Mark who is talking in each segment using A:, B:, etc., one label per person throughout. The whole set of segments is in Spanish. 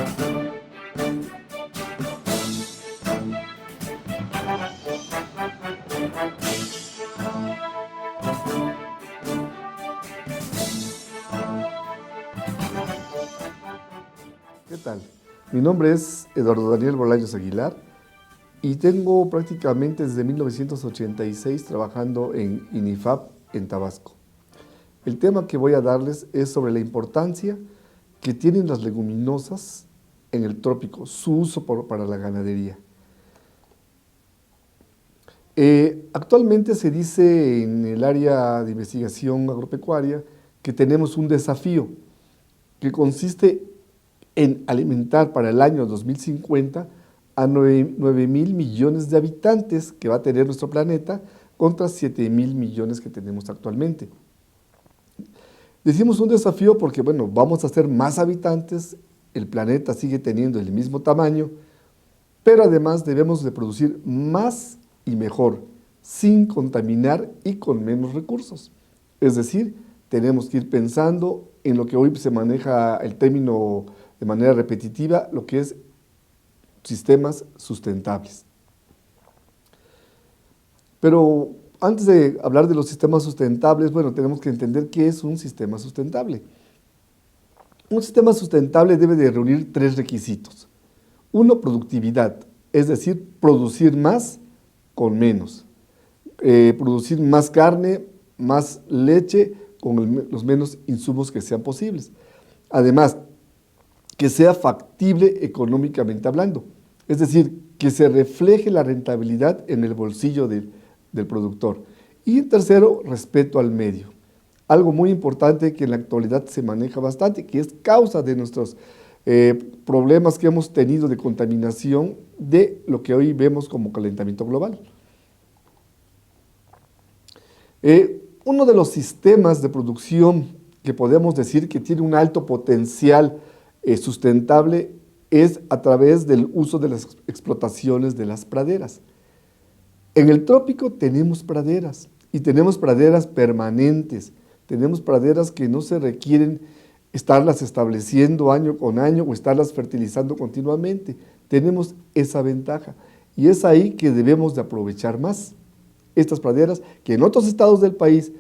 A: ¿Qué tal? Mi nombre es Eduardo Daniel Bolaños Aguilar y tengo prácticamente desde 1986 trabajando en INIFAP en Tabasco. El tema que voy a darles es sobre la importancia que tienen las leguminosas en el trópico, su uso para la ganadería. Actualmente se dice en el área de investigación agropecuaria que tenemos un desafío que consiste en alimentar para el año 2050 a 9.000 millones de habitantes que va a tener nuestro planeta contra 7.000 millones que tenemos actualmente. Decimos un desafío porque, bueno, vamos a ser más habitantes, el planeta sigue teniendo el mismo tamaño, pero además debemos de producir más y mejor, sin contaminar y con menos recursos. Es decir, tenemos que ir pensando en lo que hoy se maneja el término de manera repetitiva, lo que es sistemas sustentables. Pero antes de hablar de los sistemas sustentables, bueno, tenemos que entender qué es un sistema sustentable. Un sistema sustentable debe de reunir 3 requisitos. 1, productividad, es decir, producir más con menos. Producir más carne, más leche, con los menos insumos que sean posibles. Además, que sea factible económicamente hablando, es decir, que se refleje la rentabilidad en el bolsillo del productor. Y en tercero, respeto al medio. Algo muy importante que en la actualidad se maneja bastante, que es causa de nuestros problemas que hemos tenido de contaminación de lo que hoy vemos como calentamiento global. Uno de los sistemas de producción que podemos decir que tiene un alto potencial sustentable es a través del uso de las explotaciones de las praderas. En el trópico tenemos praderas y tenemos praderas permanentes, tenemos praderas que no se requieren estarlas estableciendo año con año o estarlas fertilizando continuamente. Tenemos esa ventaja y es ahí que debemos de aprovechar más estas praderas que en otros estados del país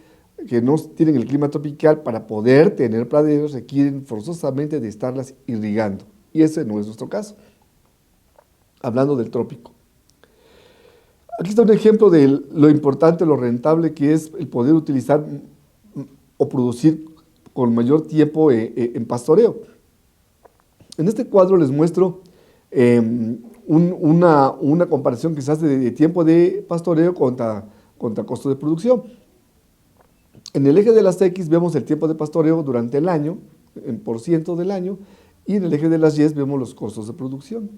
A: que no tienen el clima tropical, para poder tener praderas requieren forzosamente de estarlas irrigando y ese no es nuestro caso, hablando del trópico. Aquí está un ejemplo de lo importante, lo rentable que es el poder utilizar o producir con mayor tiempo en pastoreo. En este cuadro les muestro una comparación quizás de tiempo de pastoreo contra costo de producción. En el eje de las X vemos el tiempo de pastoreo durante el año, en % del año, y en el eje de las Y vemos los costos de producción.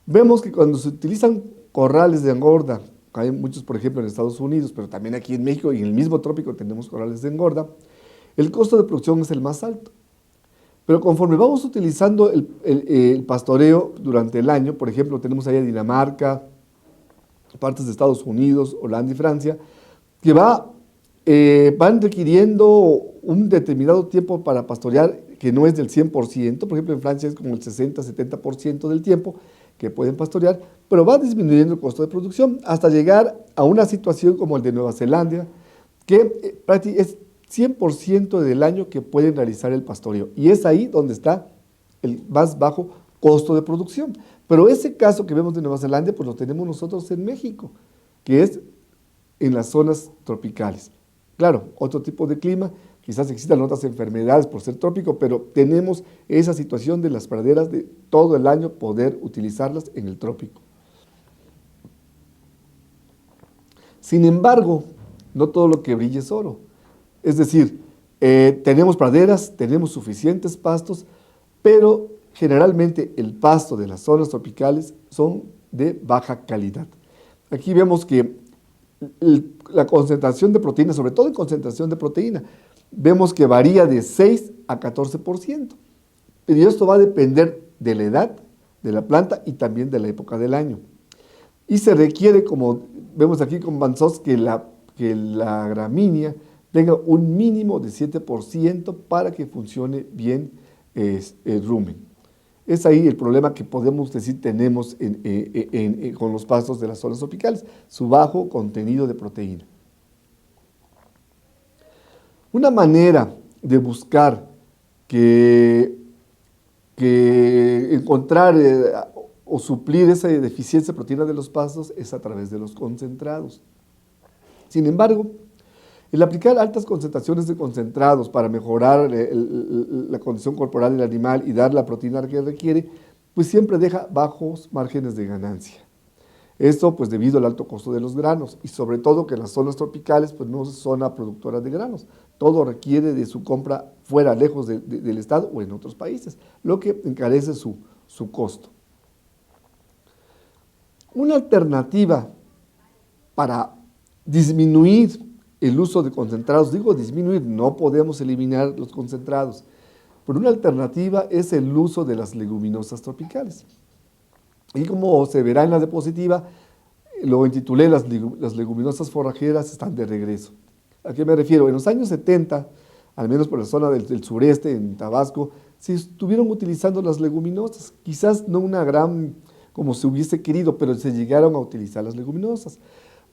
A: Vemos que cuando se utilizan corrales de engorda, hay muchos por ejemplo en Estados Unidos, pero también aquí en México y en el mismo trópico tenemos corrales de engorda, el costo de producción es el más alto. Pero conforme vamos utilizando el pastoreo durante el año, por ejemplo tenemos ahí a Dinamarca, partes de Estados Unidos, Holanda y Francia, que van requiriendo un determinado tiempo para pastorear que no es del 100%, por ejemplo en Francia es como el 60-70% del tiempo que pueden pastorear, pero va disminuyendo el costo de producción hasta llegar a una situación como el de Nueva Zelanda, que es 100% del año que pueden realizar el pastoreo y es ahí donde está el más bajo costo de producción. Pero ese caso que vemos de Nueva Zelanda pues lo tenemos nosotros en México, que es en las zonas tropicales. Claro, otro tipo de clima, quizás existan otras enfermedades por ser trópico, pero tenemos esa situación de las praderas de todo el año poder utilizarlas en el trópico. Sin embargo, no todo lo que brilla es oro. Es decir, tenemos praderas, tenemos suficientes pastos, pero generalmente el pasto de las zonas tropicales son de baja calidad. Aquí vemos que la concentración de proteína, sobre todo en concentración de proteína, vemos que varía de 6 a 14%. Y esto va a depender de la edad de la planta y también de la época del año. Y se requiere, como vemos aquí con Bansos, que la gramínea tenga un mínimo de 7% para que funcione bien el rumen. Es ahí el problema que podemos decir tenemos con los pastos de las zonas tropicales, su bajo contenido de proteína. Una manera de buscar que encontrar o suplir esa deficiencia de proteína de los pastos es a través de los concentrados. Sin embargo, el aplicar altas concentraciones de concentrados para mejorar la condición corporal del animal y dar la proteína que requiere, pues siempre deja bajos márgenes de ganancia. Esto pues debido al alto costo de los granos y sobre todo que las zonas tropicales pues no son zona productora de granos. Todo requiere de su compra fuera, lejos del estado o en otros países, lo que encarece su costo. Una alternativa para disminuir el uso de concentrados, digo disminuir, no podemos eliminar los concentrados, pero una alternativa es el uso de las leguminosas tropicales. Y como se verá en la diapositiva, lo intitulé las leguminosas forrajeras están de regreso. ¿A qué me refiero? En los años 70, al menos por la zona del sureste, en Tabasco, se estuvieron utilizando las leguminosas, quizás no una gran, como se hubiese querido, pero se llegaron a utilizar las leguminosas,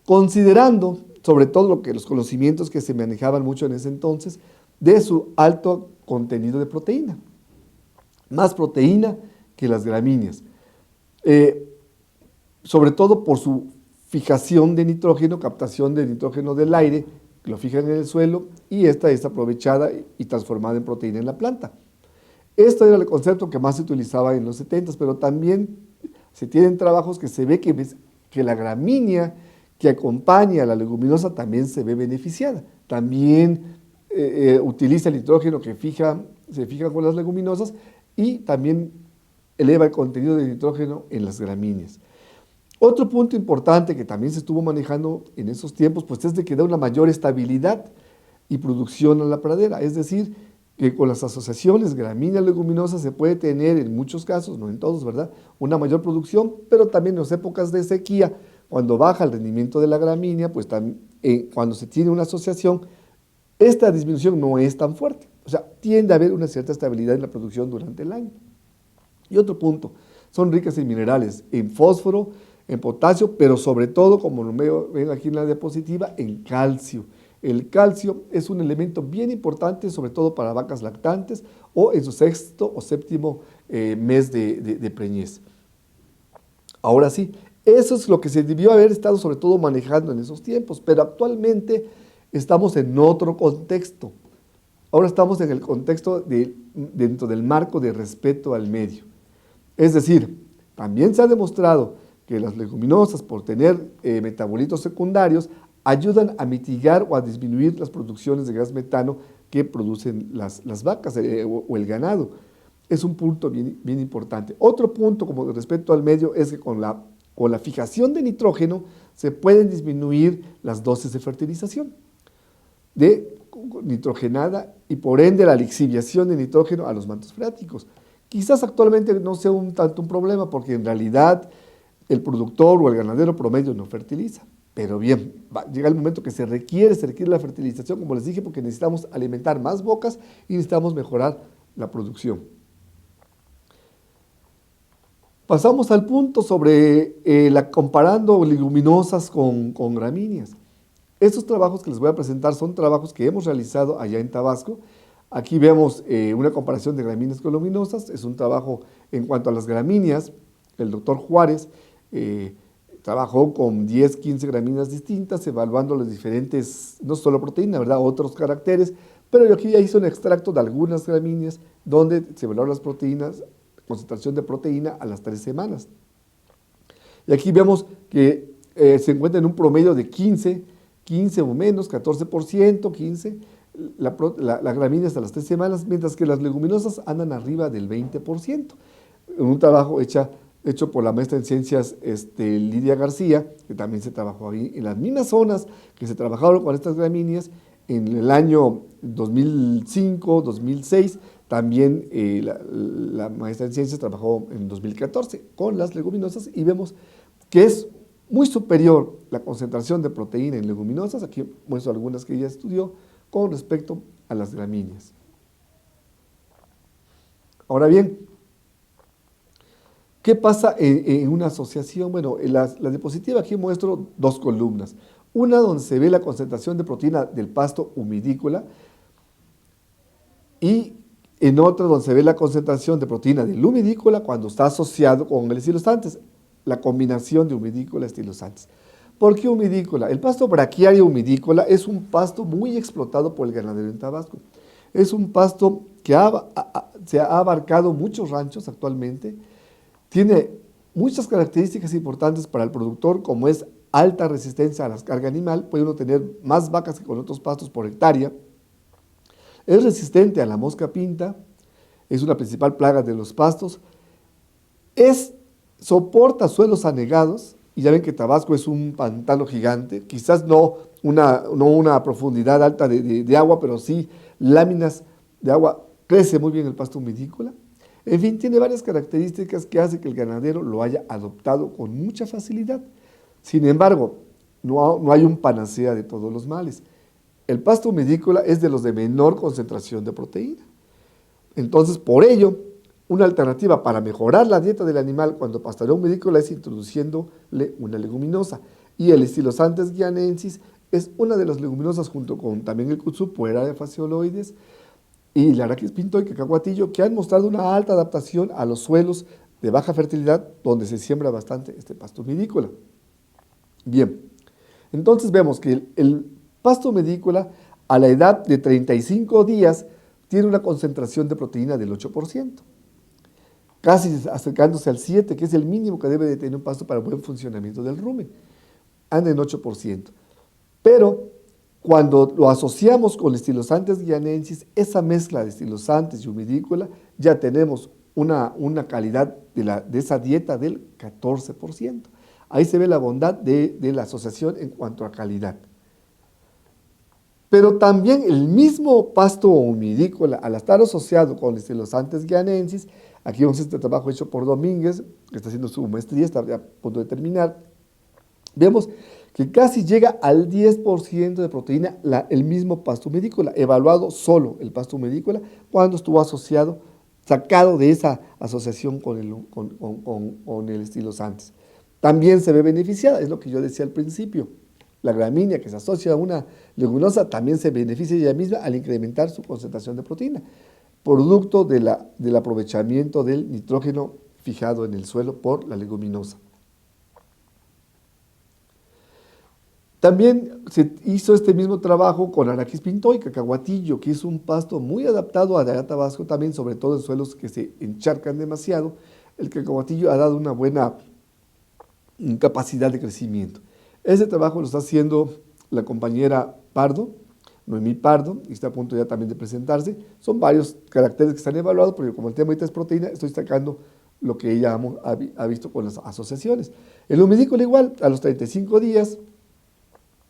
A: considerando sobre todo los conocimientos que se manejaban mucho en ese entonces, de su alto contenido de proteína, más proteína que las gramíneas, sobre todo por su fijación de nitrógeno, captación de nitrógeno del aire, que lo fijan en el suelo, y esta es aprovechada y transformada en proteína en la planta. Esto era el concepto que más se utilizaba en los 70s, pero también se tienen trabajos que se ve que la gramínea que acompaña a la leguminosa también se ve beneficiada. También utiliza el nitrógeno que se fija con las leguminosas y también eleva el contenido de nitrógeno en las gramíneas. Otro punto importante que también se estuvo manejando en esos tiempos, pues es de que da una mayor estabilidad y producción a la pradera, es decir, que con las asociaciones gramínea-leguminosa se puede tener en muchos casos, no en todos, ¿verdad?, una mayor producción, pero también en las épocas de sequía, cuando baja el rendimiento de la gramínea, pues cuando se tiene una asociación, esta disminución no es tan fuerte, o sea, tiende a haber una cierta estabilidad en la producción durante el año. Y otro punto, son ricas en minerales, en fósforo, en potasio, pero sobre todo, como lo ven aquí en la diapositiva, en calcio. El calcio es un elemento bien importante, sobre todo para vacas lactantes o en su sexto o séptimo mes de preñez. Ahora sí, eso es lo que se debió haber estado sobre todo manejando en esos tiempos, pero actualmente estamos en otro contexto. Ahora estamos en el contexto dentro del marco de respeto al medio. Es decir, también se ha demostrado que las leguminosas, por tener metabolitos secundarios, ayudan a mitigar o a disminuir las producciones de gas metano que producen las vacas o el ganado. Es un punto bien importante. Otro punto como respecto al medio es que con la fijación de nitrógeno se pueden disminuir las dosis de fertilización de nitrogenada y por ende la lixiviación de nitrógeno a los mantos freáticos. Quizás actualmente no sea tanto un problema porque en realidad el productor o el ganadero promedio no fertiliza. Pero bien, llega el momento que se requiere la fertilización, como les dije, porque necesitamos alimentar más bocas y necesitamos mejorar la producción. Pasamos al punto sobre comparando leguminosas con gramíneas. Estos trabajos que les voy a presentar son trabajos que hemos realizado allá en Tabasco. Aquí vemos una comparación de gramíneas con leguminosas. Es un trabajo en cuanto a las gramíneas. El doctor Juárez trabajó con 10, 15 gramíneas distintas, evaluando las diferentes, no solo proteína, ¿verdad?, otros caracteres, pero aquí ya hizo un extracto de algunas gramíneas donde se evaluaron las proteínas, concentración de proteína a las 3 semanas. Y aquí vemos que se encuentra en un promedio de 15 o menos, 14%, 15%, la gramínea hasta las 3 semanas, mientras que las leguminosas andan arriba del 20%. En un trabajo hecho por la maestra en ciencias Lidia García, que también se trabajó ahí en las mismas zonas que se trabajaron con estas gramíneas en el año 2005, 2006, también la maestra en ciencias trabajó en 2014 con las leguminosas y vemos que es muy superior la concentración de proteína en leguminosas, aquí muestro algunas que ella estudió, con respecto a las gramíneas. Ahora bien, ¿Qué pasa en una asociación? Bueno, en la diapositiva aquí muestro dos columnas. Una donde se ve la concentración de proteína del pasto humidícola y en otra donde se ve la concentración de proteína del humidícola cuando está asociado con el estilosantes, la combinación de humidícola y estilosantes. ¿Por qué humidícola? El pasto braquiario humidícola es un pasto muy explotado por el ganadero en Tabasco. Es un pasto que se ha abarcado muchos ranchos actualmente. Tiene muchas características importantes para el productor, como es alta resistencia a la carga animal, puede uno tener más vacas que con otros pastos por hectárea. Es resistente a la mosca pinta, es una principal plaga de los pastos. Soporta suelos anegados, y ya ven que Tabasco es un pantano gigante, quizás no una profundidad alta de agua, pero sí láminas de agua. Crece muy bien el pasto humidícola. En fin, tiene varias características que hace que el ganadero lo haya adoptado con mucha facilidad. Sin embargo, no hay un panacea de todos los males. El pasto humidícola es de los de menor concentración de proteína. Entonces, por ello, una alternativa para mejorar la dieta del animal cuando pastorea humidícola es introduciéndole una leguminosa. Y el Stylosantes guianensis es una de las leguminosas, junto con también el Kudzu puera de fascioloides y el Arachis pinto y cacahuatillo, que han mostrado una alta adaptación a los suelos de baja fertilidad donde se siembra bastante este pasto humidícola. Bien, entonces vemos que el pasto humidícola a la edad de 35 días tiene una concentración de proteína del 8%, casi acercándose al 7%, que es el mínimo que debe de tener un pasto para el buen funcionamiento del rumen. Anda en 8%. Pero cuando lo asociamos con Stylosantes guianensis, esa mezcla de Stylosantes y humidícola, ya tenemos una calidad de esa dieta del 14%. Ahí se ve la bondad de la asociación en cuanto a calidad. Pero también el mismo pasto humidícola, al estar asociado con Stylosantes guianensis, aquí vemos este trabajo hecho por Domínguez, que está haciendo su maestría, está a punto de terminar, vemos que casi llega al 10% de proteína el mismo pasto humidícola, evaluado solo el pasto humidícola, cuando estuvo asociado, sacado de esa asociación con el Stylosantes. También se ve beneficiada, es lo que yo decía al principio. La gramínea que se asocia a una leguminosa también se beneficia ella misma al incrementar su concentración de proteína, producto del aprovechamiento del nitrógeno fijado en el suelo por la leguminosa. También se hizo este mismo trabajo con Arachis pinto y cacahuatillo, que es un pasto muy adaptado a Tabasco también, sobre todo en suelos que se encharcan demasiado. El cacahuatillo ha dado una buena capacidad de crecimiento. Ese trabajo lo está haciendo la compañera Pardo, Noemí Pardo, y está a punto ya también de presentarse. Son varios caracteres que están evaluados, porque como el tema ahorita es proteína, estoy sacando lo que ella ha visto con las asociaciones. El humidícola igual, a los 35 días,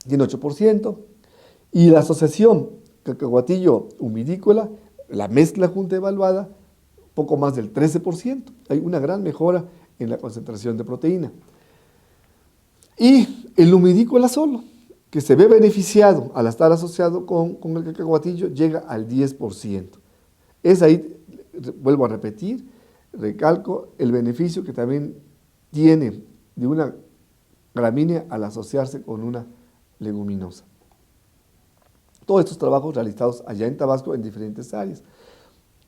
A: tiene 8%, y la asociación cacahuatillo humidícola, la mezcla junta evaluada, poco más del 13%. Hay una gran mejora en la concentración de proteína. Y el humidícola solo, que se ve beneficiado al estar asociado con el cacahuatillo, llega al 10%. Es ahí, vuelvo a repetir, recalco el beneficio que también tiene de una gramínea al asociarse con una leguminosa. Todos estos trabajos realizados allá en Tabasco en diferentes áreas.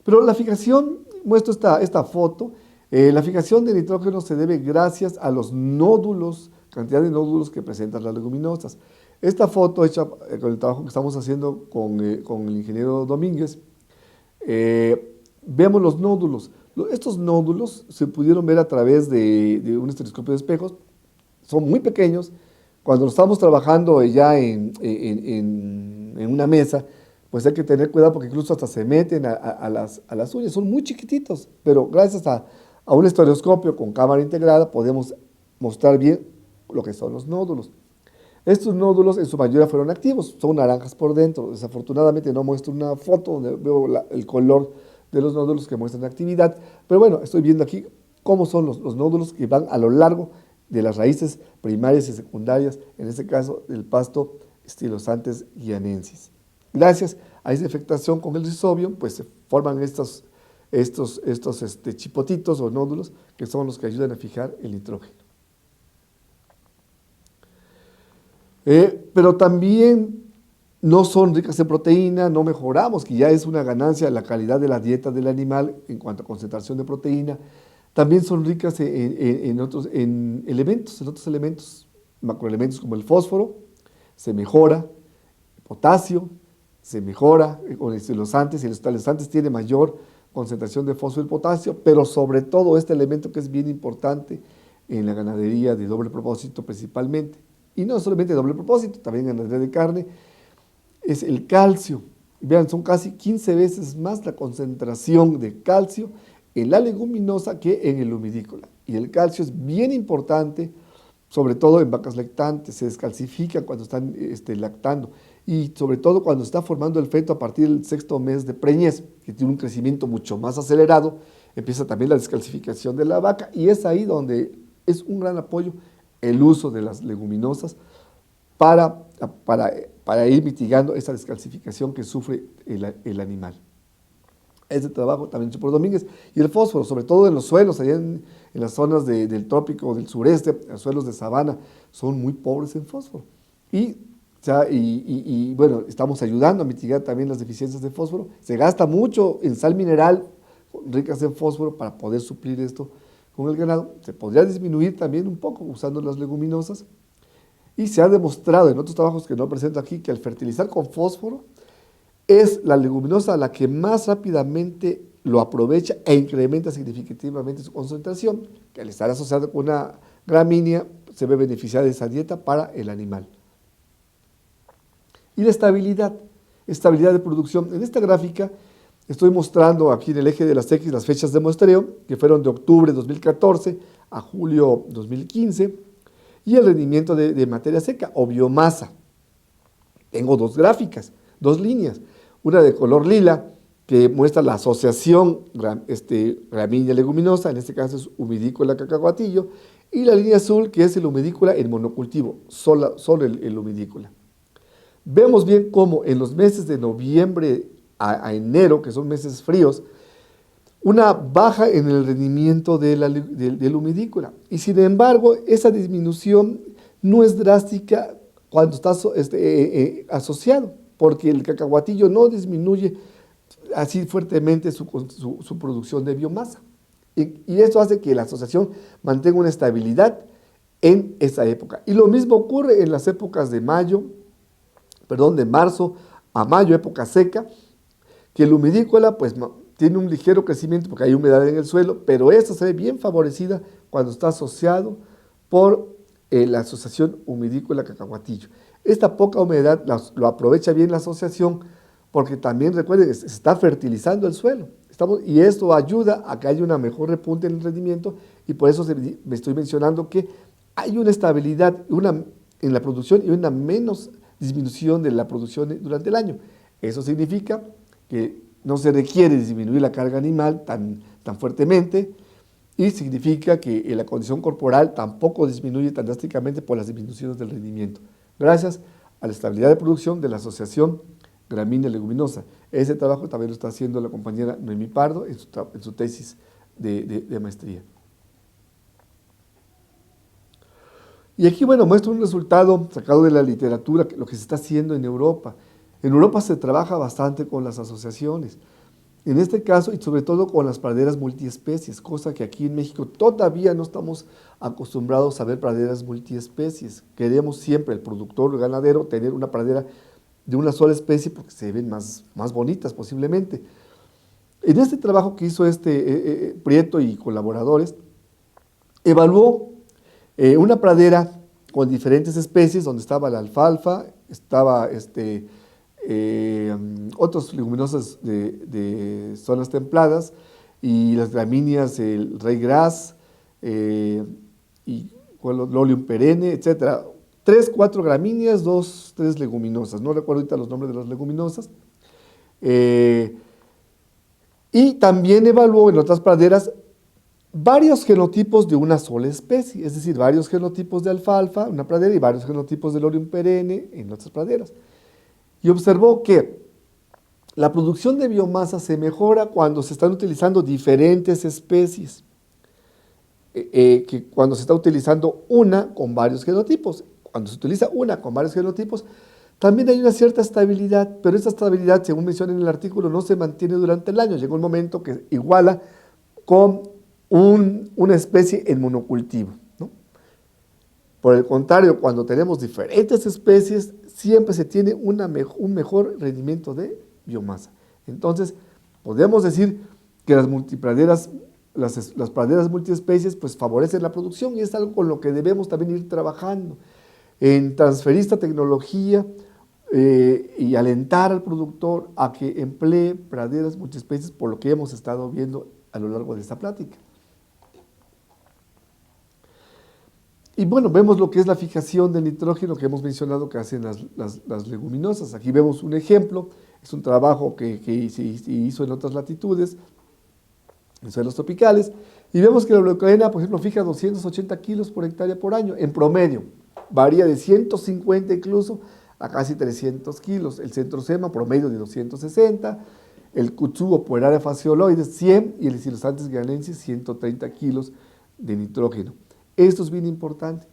A: Pero la fijación, muestro esta foto, la fijación de nitrógeno se debe gracias a los nódulos, cantidad de nódulos que presentan las leguminosas. Esta foto hecha con el trabajo que estamos haciendo con el ingeniero Domínguez, vemos los nódulos. Estos nódulos se pudieron ver a través de un estereoscopio de espejos, son muy pequeños. Cuando estamos trabajando ya en una mesa, pues hay que tener cuidado porque incluso hasta se meten a las uñas, son muy chiquititos, pero gracias a un estereoscopio con cámara integrada podemos mostrar bien lo que son los nódulos. Estos nódulos en su mayoría fueron activos, son naranjas por dentro. Desafortunadamente no muestro una foto donde veo el color de los nódulos que muestran actividad, pero bueno, estoy viendo aquí cómo son los nódulos que van a lo largo de las raíces primarias y secundarias, en este caso del pasto Stylosantes guianensis. Gracias a esa infectación con el rizobio, pues se forman estos estos chipotitos o nódulos que son los que ayudan a fijar el nitrógeno. Pero también no son ricas en proteína, no mejoramos, que ya es una ganancia la calidad de la dieta del animal en cuanto a concentración de proteína. También son ricas en otros elementos, macroelementos como el fósforo, se mejora, potasio, se mejora con estimulantes, y los estimulantes tienen mayor concentración de fósforo y potasio, pero sobre todo este elemento que es bien importante en la ganadería de doble propósito principalmente, y no solamente de doble propósito, también en ganadería de carne, es el calcio. Vean, son casi 15 veces más la concentración de calcio en la leguminosa que en el humidícola. Y el calcio es bien importante, sobre todo en vacas lactantes, se descalcifican cuando están lactando y sobre todo cuando está formando el feto a partir del 6º mes de preñez, que tiene un crecimiento mucho más acelerado, empieza también la descalcificación de la vaca y es ahí donde es un gran apoyo el uso de las leguminosas para ir mitigando esa descalcificación que sufre el animal. Ese trabajo también hecho por Domínguez. Y el fósforo, sobre todo en los suelos, allá en las zonas del trópico, del sureste, los suelos de sabana, son muy pobres en fósforo. Y bueno, estamos ayudando a mitigar también las deficiencias de fósforo. Se gasta mucho en sal mineral, ricas en fósforo, para poder suplir esto con el ganado. Se podría disminuir también un poco usando las leguminosas. Y se ha demostrado en otros trabajos que no presento aquí que al fertilizar con fósforo es la leguminosa la que más rápidamente lo aprovecha e incrementa significativamente su concentración, que al estar asociada con una gramínea se ve beneficiar de esa dieta para el animal. Y la estabilidad de producción. En esta gráfica estoy mostrando aquí en el eje de las X las fechas de muestreo, que fueron de octubre de 2014 a julio 2015, y el rendimiento de materia seca o biomasa. Tengo dos gráficas, dos líneas, una de color lila que muestra la asociación gramínea leguminosa, en este caso es humidícola cacahuatillo, y la línea azul que es el humidícola en monocultivo, solo el humidícola. Vemos bien cómo en los meses de noviembre a enero, que son meses fríos, una baja en el rendimiento del humidícola. Y sin embargo, esa disminución no es drástica cuando está asociado, porque el cacahuatillo no disminuye así fuertemente su producción de biomasa. Y esto hace que la asociación mantenga una estabilidad en esa época. Y lo mismo ocurre en las épocas de marzo a mayo, época seca, que el humidícola pues tiene un ligero crecimiento porque hay humedad en el suelo, pero esta se ve bien favorecida cuando está asociado por la asociación humidícola cacahuatillo. Esta poca humedad lo aprovecha bien la asociación porque también recuerden, se está fertilizando el suelo. Y esto ayuda a que haya una mejor repunte en el rendimiento y por eso me estoy mencionando que hay una estabilidad en la producción y una menos disminución de la producción durante el año. Eso significa que no se requiere disminuir la carga animal tan fuertemente y significa que la condición corporal tampoco disminuye tan drásticamente por las disminuciones del rendimiento, gracias a la estabilidad de producción de la asociación gramínea leguminosa. Ese trabajo también lo está haciendo la compañera Noemí Pardo en su tesis de maestría. Y aquí, bueno, muestro un resultado sacado de la literatura, lo que se está haciendo en Europa. En Europa se trabaja bastante con las asociaciones. En este caso, y sobre todo con las praderas multiespecies, cosa que aquí en México todavía no estamos acostumbrados a ver praderas multiespecies. Queremos siempre, el productor, el ganadero, tener una pradera de una sola especie porque se ven más bonitas posiblemente. En este trabajo que hizo Prieto y colaboradores, evaluó una pradera con diferentes especies, donde estaba la alfalfa, estaba otros leguminosas de zonas templadas y las gramíneas, el ryegrass y el Lolium perenne, etc. 3, 4 gramíneas, 2, 3 leguminosas. No recuerdo ahorita los nombres de las leguminosas. Y también evaluó en otras praderas varios genotipos de una sola especie, es decir, varios genotipos de alfalfa en una pradera y varios genotipos de Lolium perenne en otras praderas. Y observó que La producción de biomasa se mejora cuando se están utilizando diferentes especies, que cuando se está utilizando una con varios genotipos. Cuando se utiliza una con varios genotipos, también hay una cierta estabilidad, pero esta estabilidad, según menciona en el artículo, no se mantiene durante el año. Llega un momento que iguala con una especie en monocultivo, ¿no? Por el contrario, cuando tenemos diferentes especies, siempre se tiene un mejor rendimiento de biomasa. Entonces, podemos decir que las multipraderas, las praderas multiespecies, pues favorecen la producción y es algo con lo que debemos también ir trabajando en transferir esta tecnología y alentar al productor a que emplee praderas multiespecies, por lo que hemos estado viendo a lo largo de esta plática. Y bueno, vemos lo que es la fijación del nitrógeno que hemos mencionado que hacen las leguminosas. Aquí vemos un ejemplo, es un trabajo que se hizo en otras latitudes, en suelos tropicales, y vemos que la leucoena, por ejemplo, fija 280 kilos por hectárea por año, en promedio. Varía de 150 incluso a casi 300 kilos. El centrosema promedio de 260, el kutsubo por área fascioloides 100 y el Silosantes granensis 130 kilos de nitrógeno. Esto es bien importante.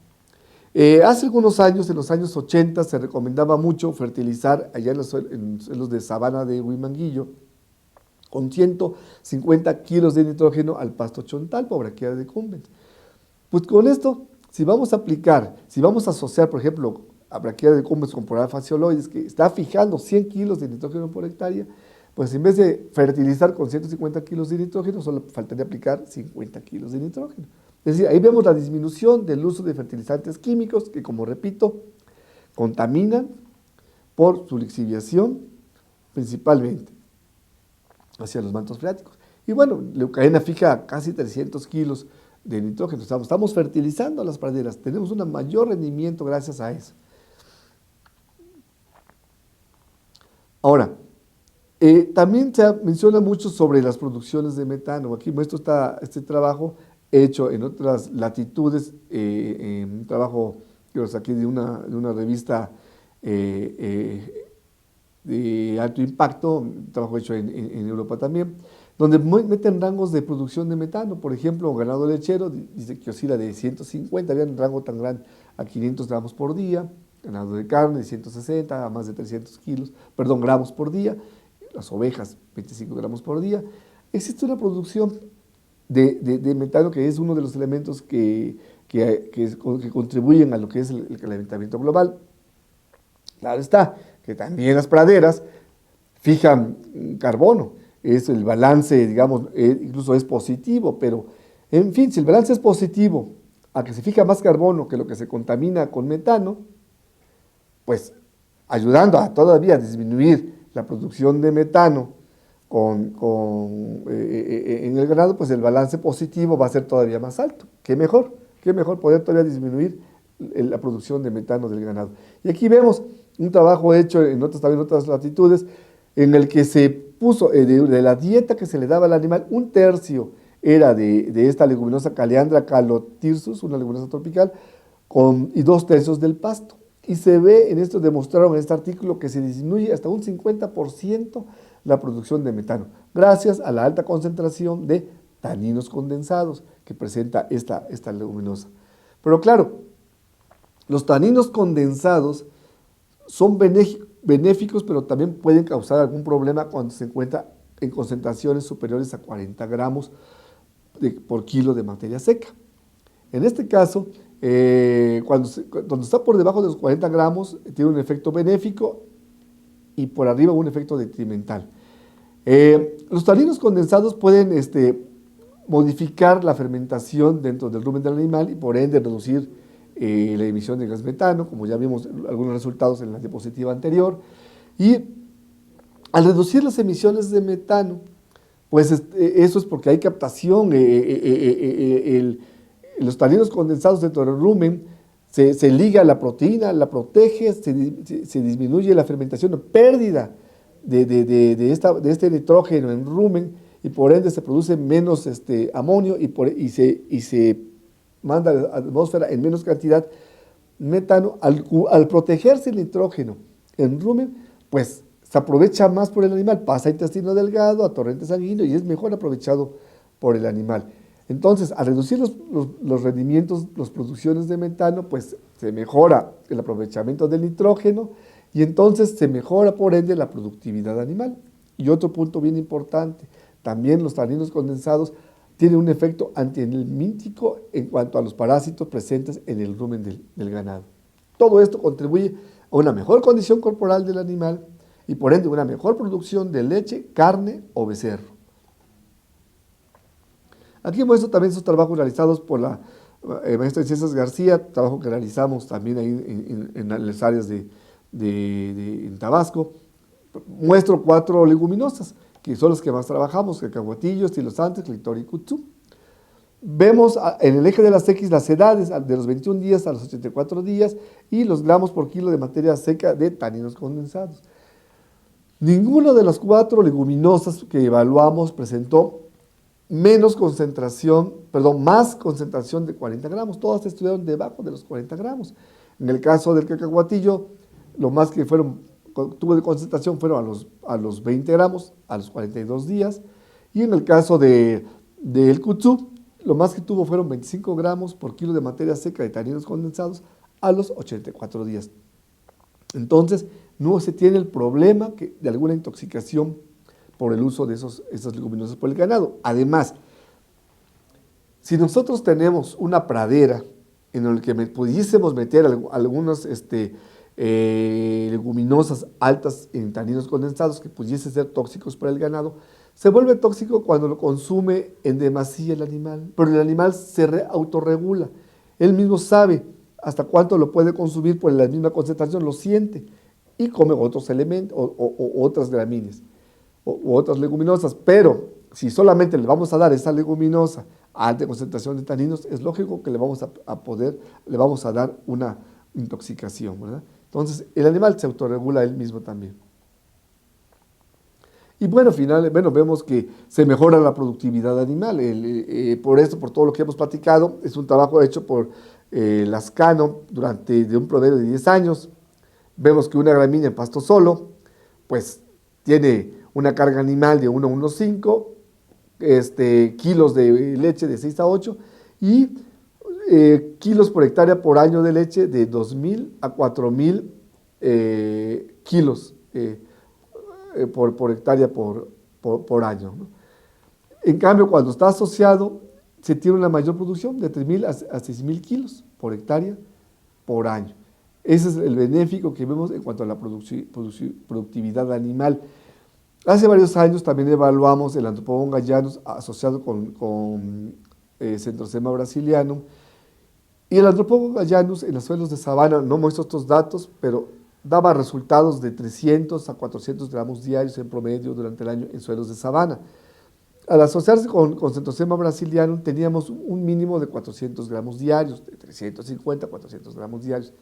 A: Hace algunos años, en los años 80, se recomendaba mucho fertilizar allá en los suelos de sabana de Huimanguillo con 150 kilos de nitrógeno al pasto chontalpa o Brachyra decumbens. Pues con esto, si vamos a asociar, por ejemplo, a Brachyra decumbens con por área fascioloides, que está fijando 100 kilos de nitrógeno por hectárea, pues en vez de fertilizar con 150 kilos de nitrógeno, solo faltaría aplicar 50 kilos de nitrógeno. Es decir, ahí vemos la disminución del uso de fertilizantes químicos que, como repito, contaminan por su lixiviación principalmente hacia los mantos freáticos. Y bueno, leucaena fija casi 300 kilos de nitrógeno. Estamos fertilizando las praderas, tenemos un mayor rendimiento gracias a eso. Ahora, también se menciona mucho sobre las producciones de metano. Aquí muestro este trabajo hecho en otras latitudes, en un trabajo que lo saqué de una revista de alto impacto, un trabajo hecho en Europa también, donde meten rangos de producción de metano. Por ejemplo, ganado lechero dice que oscila de 150, había un rango tan grande, a 500 gramos por día, ganado de carne de 160 a más de 300 gramos por día, las ovejas 25 gramos por día. Existe una producción de metano que es uno de los elementos que contribuyen a lo que es el calentamiento global. Claro está, que también las praderas fijan carbono, es el balance, digamos, incluso es positivo, pero en fin, si el balance es positivo, a que se fija más carbono que lo que se contamina con metano, pues ayudando a todavía disminuir la producción de metano en el ganado, pues el balance positivo va a ser todavía más alto. Qué mejor poder todavía disminuir la producción de metano del ganado. Y aquí vemos un trabajo hecho también en otras latitudes, en el que se puso de la dieta que se le daba al animal, un tercio era de esta leguminosa Caleandra calotirsus, una leguminosa tropical, y 2/3 del pasto. Y se ve, demostraron en este artículo, que se disminuye hasta un 50% la producción de metano, gracias a la alta concentración de taninos condensados que presenta esta leguminosa. Pero claro, los taninos condensados son benéficos, pero también pueden causar algún problema cuando se encuentra en concentraciones superiores a 40 gramos por kilo de materia seca. En este caso, cuando está por debajo de los 40 gramos, tiene un efecto benéfico y por arriba un efecto detrimental. Los taninos condensados pueden modificar la fermentación dentro del rumen del animal y por ende reducir la emisión de gas metano, como ya vimos algunos resultados en la diapositiva anterior. Y al reducir las emisiones de metano, pues eso es porque hay captación, los taninos condensados dentro del rumen se liga a la proteína, la protege, se disminuye la fermentación, pérdida de este nitrógeno en rumen, y por ende se produce menos amonio y se manda a la atmósfera en menos cantidad metano. Al protegerse el nitrógeno en rumen, pues se aprovecha más por el animal, pasa a intestino delgado, a torrente sanguíneo y es mejor aprovechado por el animal. Entonces, al reducir los rendimientos, las producciones de metano, pues se mejora el aprovechamiento del nitrógeno y entonces se mejora por ende la productividad animal. Y otro punto bien importante, también los taninos condensados tienen un efecto antihelmíntico en cuanto a los parásitos presentes en el rumen del ganado. Todo esto contribuye a una mejor condición corporal del animal y por ende una mejor producción de leche, carne o becerro. Aquí muestro también esos trabajos realizados por la maestra de Ciencias García, trabajo que realizamos también ahí en las áreas en Tabasco. Muestro 4 leguminosas, que son las que más trabajamos: cacahuatillo, estilosantes, clitor y kutzú. Vemos en el eje de las X las edades, de los 21 días a los 84 días, y los gramos por kilo de materia seca de taninos condensados. Ninguno de las 4 leguminosas que evaluamos presentó más concentración de 40 gramos. Todas estuvieron debajo de los 40 gramos. En el caso del cacahuatillo, lo más que tuvo de concentración fueron a los 20 gramos a los 42 días. Y en el caso del kutzú, lo más que tuvo fueron 25 gramos por kilo de materia seca de taninos condensados a los 84 días. Entonces, no se tiene el problema de alguna intoxicación por el uso de esas leguminosas por el ganado. Además, si nosotros tenemos una pradera en la que pudiésemos meter algunas leguminosas altas en taninos condensados que pudiesen ser tóxicos para el ganado, se vuelve tóxico cuando lo consume en demasía el animal, pero el animal se autorregula. Él mismo sabe hasta cuánto lo puede consumir por la misma concentración, lo siente y come otros elementos o otras gramíneas o otras leguminosas. Pero si solamente le vamos a dar esa leguminosa a alta concentración de taninos, es lógico que le vamos a dar una intoxicación, ¿verdad? Entonces, el animal se autorregula él mismo también. Y bueno, vemos que se mejora la productividad animal. Por todo lo que hemos platicado, es un trabajo hecho por Lascano de un promedio de 10 años. Vemos que una gramínea en pasto solo, pues tiene una carga animal de 1 a 1,5 kilos de leche de 6 a 8 y kilos por hectárea por año de leche de 2,000 a 4,000 kilos por hectárea por año, ¿no? En cambio, cuando está asociado, se tiene una mayor producción de 3,000 a 6,000 kilos por hectárea por año. Ese es el benéfico que vemos en cuanto a la productividad animal. Hace varios años también evaluamos el Anthropogon gallanus asociado con Centrosema brasilianum, y el Anthropogon gallanus en los suelos de sabana, no muestro estos datos, pero daba resultados de 300 a 400 gramos diarios en promedio durante el año en suelos de sabana. Al asociarse con Centrosema brasilianum teníamos un mínimo de 400 gramos diarios, de 350 a 400 gramos diarios,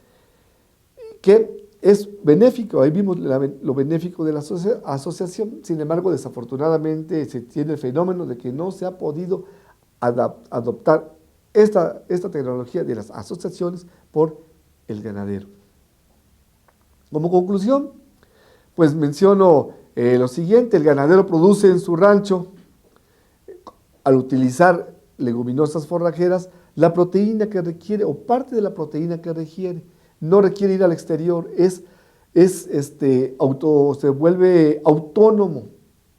A: que es benéfico. Ahí vimos lo benéfico de la asociación. Sin embargo, desafortunadamente se tiene el fenómeno de que no se ha podido adoptar esta tecnología de las asociaciones por el ganadero. Como conclusión, pues menciono lo siguiente: el ganadero produce en su rancho, al utilizar leguminosas forrajeras, la proteína que requiere o parte de la proteína que requiere. No requiere ir al exterior, se vuelve autónomo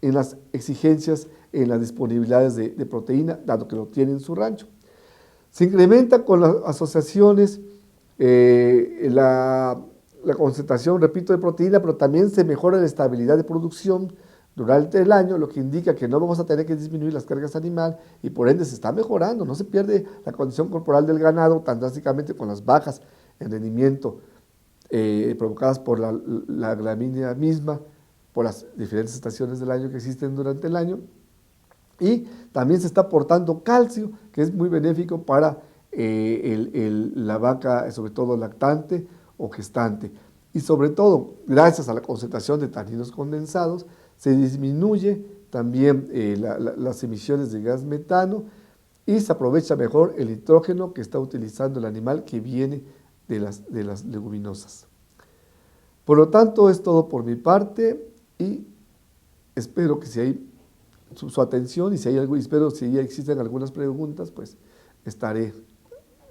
A: en las exigencias, en las disponibilidades de proteína, dado que lo tiene en su rancho. Se incrementa con las asociaciones la concentración, repito, de proteína, pero también se mejora la estabilidad de producción durante el año, lo que indica que no vamos a tener que disminuir las cargas animales y por ende se está mejorando, no se pierde la condición corporal del ganado tan drásticamente con las bajas en rendimiento provocadas por la gramínea misma, por las diferentes estaciones del año que existen durante el año, y también se está aportando calcio, que es muy benéfico para la vaca, sobre todo lactante o gestante. Y sobre todo, gracias a la concentración de taninos condensados, se disminuye también las emisiones de gas metano y se aprovecha mejor el nitrógeno que está utilizando el animal que viene de las leguminosas. Por lo tanto, es todo por mi parte. y espero que si hay su atención y si hay algo, espero si ya existen algunas preguntas, pues estaré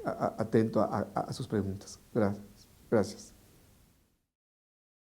A: atento a sus preguntas. Gracias. Gracias.